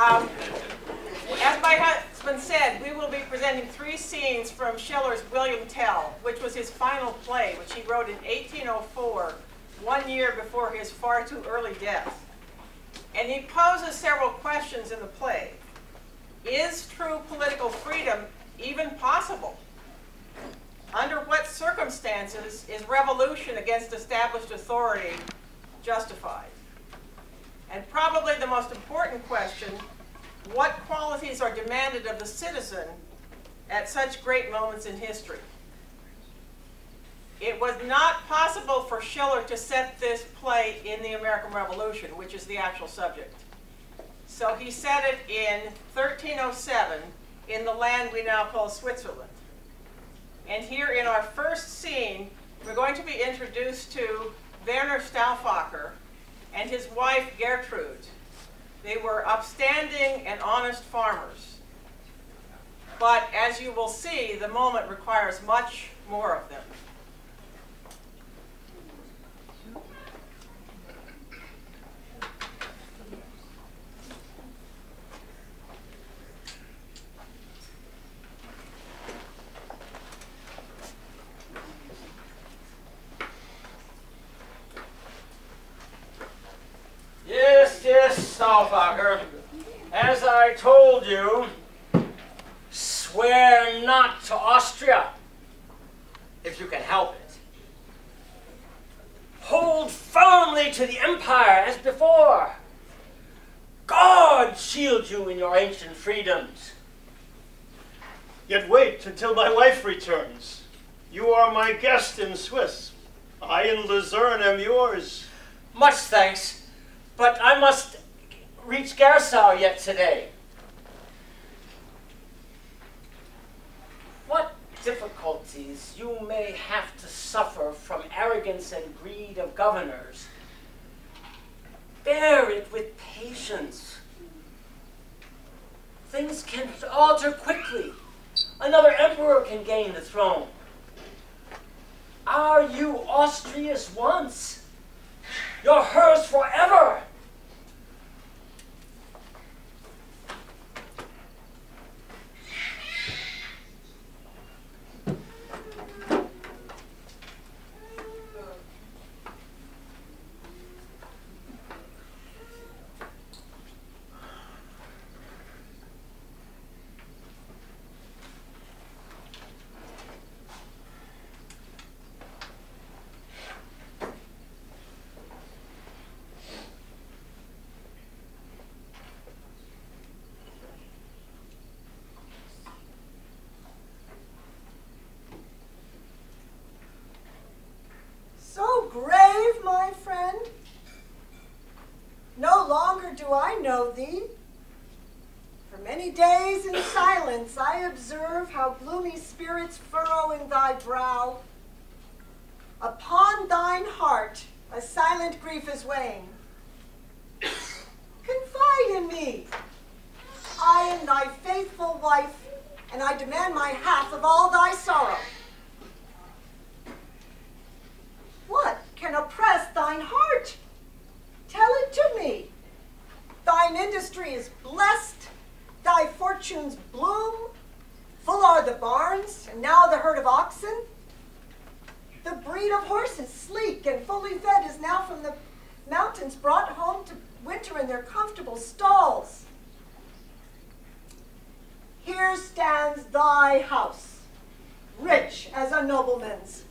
As my husband said, we will be presenting 3 scenes from Schiller's Wilhelm Tell, which was his final play, which he wrote in 1804, 1 year before his far too early death. And he poses several questions in the play. Is true political freedom even possible? Under what circumstances is revolution against established authority justified? And probably the most important question, what qualities are demanded of the citizen at such great moments in history? It was not possible for Schiller to set this play in the American Revolution, which is the actual subject. So he set it in 1307 in the land we now call Switzerland. And here in our first scene, we're going to be introduced to Werner Stauffacher and his wife Gertrude. They were upstanding and honest farmers. But as you will see, the moment requires much more of them. Yes, Stauffacher, as I told you, swear not to Austria, if you can help it. Hold firmly to the empire as before. God shield you in your ancient freedoms. Yet wait until my wife returns. You are my guest in Swiss. I in Luzerne am yours. Much thanks. But I must reach Gersau yet today. What difficulties you may have to suffer from arrogance and greed of governors, bear it with patience. Things can alter quickly. Another emperor can gain the throne. Are you Austria's once? You're hers forever. So grave, my friend? No longer do I know thee. For many days in silence I observe how gloomy spirits furrow in thy brow. Upon thine heart a silent grief is weighing. Confide in me. I am thy faithful wife, and I demand my half of all thy sorrow. What can oppress thine heart? Tell it to me. Thine industry is blessed, thy fortunes bloom, full are the barns, and now the herd of oxen. The breed of horses, sleek and fully fed, is now from the mountains brought home to winter in their comfortable stalls. Here stands thy house, rich as a nobleman's.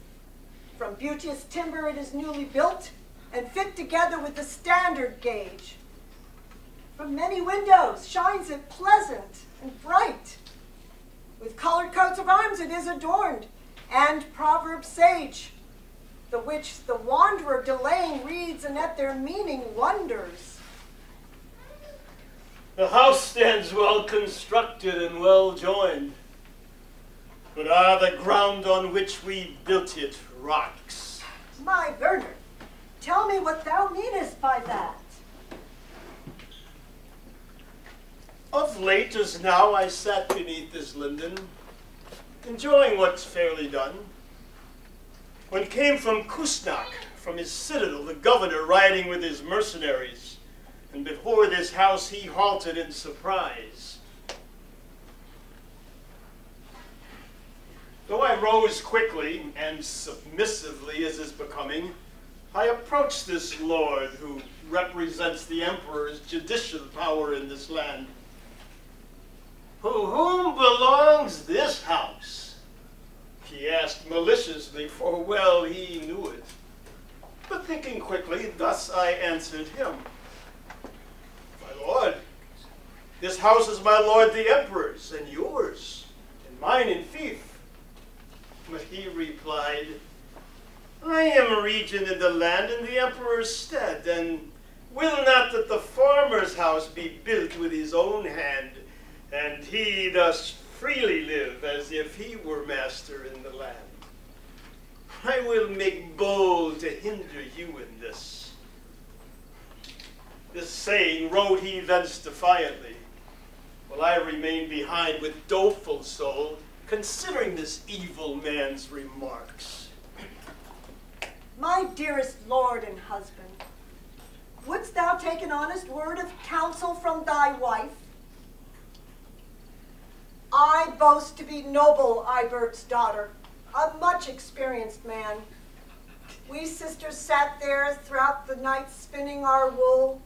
From beauteous timber it is newly built and fit together with the standard gauge. From many windows shines it pleasant and bright. With colored coats of arms it is adorned, and proverbs sage, the which the wanderer delaying reads and at their meaning wonders. The house stands well constructed and well joined, but the ground on which we built it rocks. My Werner, tell me what thou meanest by that. Of late as now I sat beneath this linden, enjoying what's fairly done, when came from Kusnak, from his citadel, the governor riding with his mercenaries, and before this house he halted in surprise. Though I rose quickly and submissively as is becoming, I approached this lord who represents the emperor's judicial power in this land. "To whom belongs this house?" he asked maliciously, for well he knew it. But thinking quickly, thus I answered him. "My lord, this house is my lord the emperor's, and yours, and mine in fief." But he replied, "I am regent in the land in the emperor's stead, and will not that the farmer's house be built with his own hand, and he thus freely live as if he were master in the land. I will make bold to hinder you in this." This saying rode he thence defiantly, while I remained behind with doleful soul, considering this evil man's remarks. My dearest lord and husband, wouldst thou take an honest word of counsel from thy wife? I boast to be noble Ibert's daughter, a much experienced man. We sisters sat there throughout the night spinning our wool,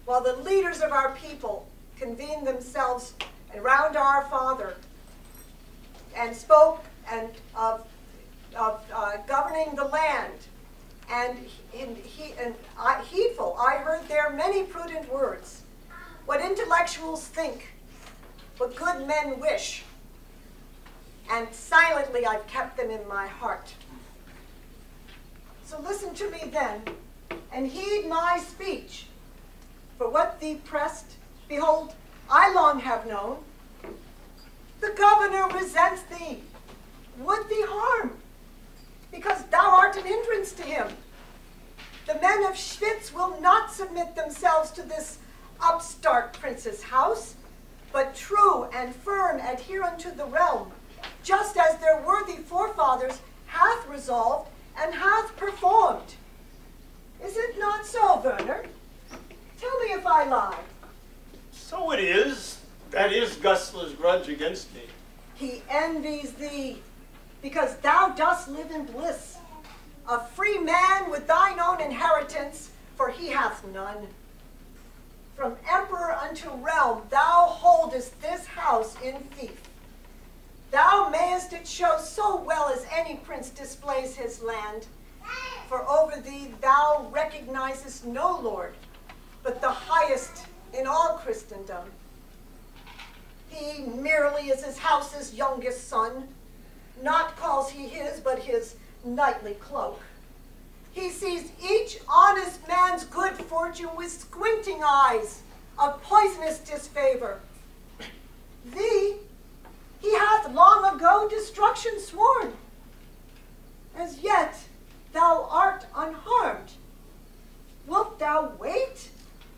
while the leaders of our people convened themselves around our father and spoke of governing the land. And heedful, I heard there many prudent words, what intellectuals think, what good men wish, and silently I've kept them in my heart. So listen to me then, and heed my speech, for what thee pressed, behold, I long have known. The governor resents thee, would thee harm, because thou art an hindrance to him. The men of Schwitz will not submit themselves to this upstart prince's house, but true and firm adhere unto the realm, just as their worthy forefathers hath resolved and hath performed. Is it not so, Werner? Tell me if I lie. So it is. That is Gustler's grudge against me. He envies thee, because thou dost live in bliss, a free man with thine own inheritance, for he hath none. From emperor unto realm thou holdest this house in fief. Thou mayest it show so well as any prince displays his land, for over thee thou recognizest no lord, but the highest in all Christendom. He merely is his house's youngest son, not calls he his, but his knightly cloak. He sees each honest man's good fortune with squinting eyes of poisonous disfavor. Thee he hath long ago destruction sworn. As yet thou art unharmed. Wilt thou wait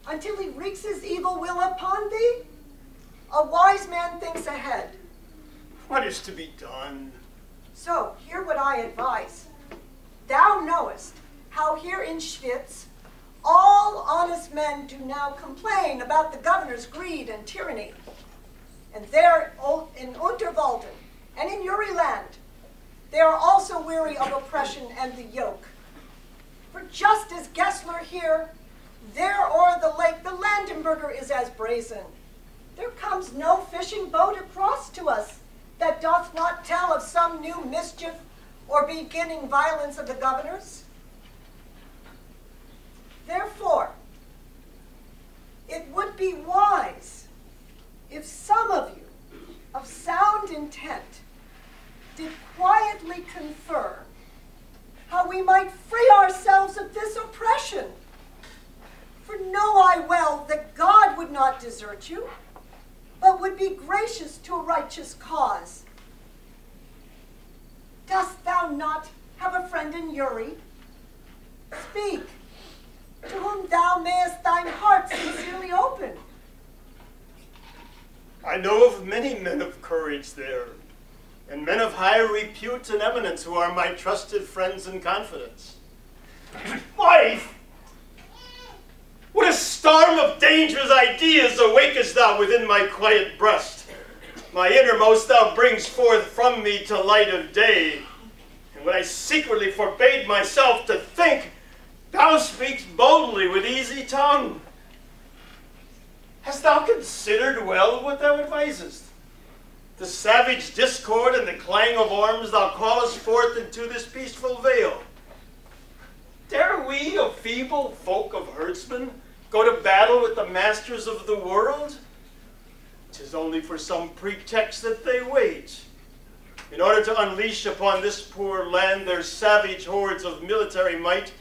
until he wreaks his evil will upon thee? A wise man thinks ahead. What is to be done? So, hear what I advise. Thou knowest how here in Schwitz all honest men do now complain about the governor's greed and tyranny. And there in Unterwalden and in Uriland, they are also weary of oppression and the yoke. For just as Gessler here, there o'er the lake, the Landenberger is as brazen. There comes no fishing boat across to us that doth not tell of some new mischief or beginning violence of the governors. Therefore, it would be wise if some of you of sound intent did quietly confer how we might free ourselves of this oppression. For know I well that God would not desert you, but would be gracious to a righteous cause. Dost thou not have a friend in Uri? Speak, to whom thou mayest thine heart sincerely open. I know of many men of courage there, and men of high repute and eminence who are my trusted friends and confidants. Wife! What a storm of dangerous ideas awakest thou within my quiet breast. My innermost thou brings forth from me to light of day. And when I secretly forbade myself to think, thou speakst boldly with easy tongue. Hast thou considered well what thou advisest? The savage discord and the clang of arms thou callest forth into this peaceful vale. Dare we, a feeble folk of herdsmen, go to battle with the masters of the world? 'Tis only for some pretext that they wait, in order to unleash upon this poor land their savage hordes of military might,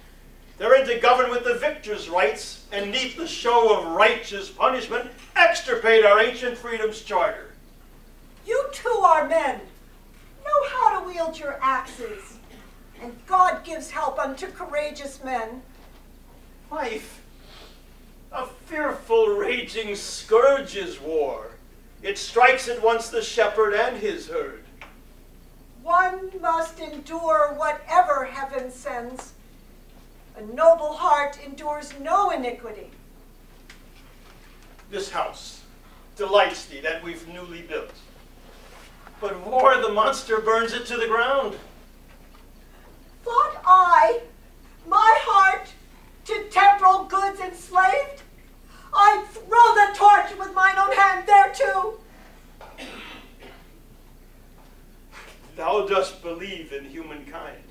therein to govern with the victor's rights, and neath the show of righteous punishment, extirpate our ancient freedom's charter. You too are men. Know how to wield your axes, and God gives help unto courageous men. Wife, a fearful raging scourge is war. It strikes at once the shepherd and his herd. One must endure whatever heaven sends. A noble heart endures no iniquity. This house delights thee that we've newly built. But war, the monster burns it to the ground. Thought I, my heart, to temporal goods enslaved? I'd throw the torch with mine own hand thereto. Thou dost believe in humankind.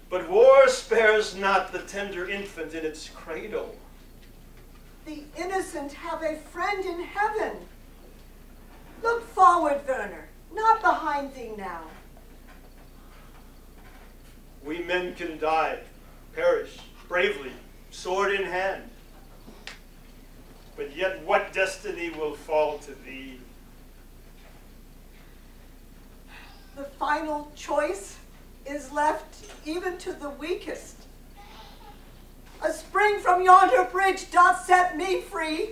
But war spares not the tender infant in its cradle. The innocent have a friend in heaven. Look forward, Werner, not behind thee now. We men can die, perish, bravely, sword in hand. But yet what destiny will fall to thee? The final choice is left even to the weakest. A spring from yonder bridge doth set me free.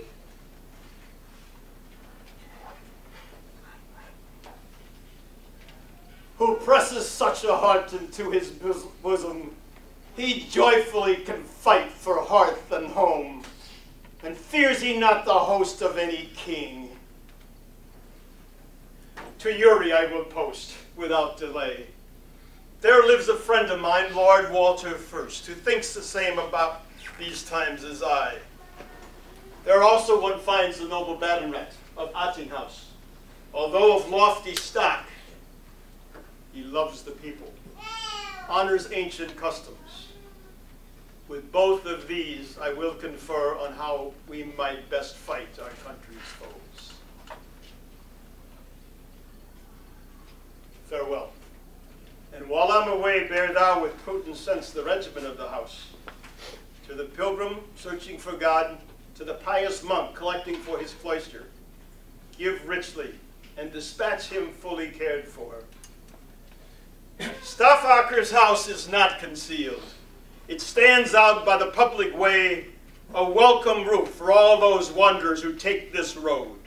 Who presses such a heart into his bosom, he joyfully can fight for hearth and home, and fears he not the host of any king. To Uri I will post without delay. There lives a friend of mine, Lord Walter First, who thinks the same about these times as I. There also one finds the noble baronet of Attinghouse. Although of lofty stock, he loves the people, honors ancient customs. With both of these, I will confer on how we might best fight our country's foes. Farewell. And while I'm away, bear thou with prudent sense the regiment of the house. To the pilgrim searching for God, to the pious monk collecting for his cloister, give richly and dispatch him fully cared for. Stauffacher's house is not concealed. It stands out by the public way, a welcome roof for all those wanderers who take this road.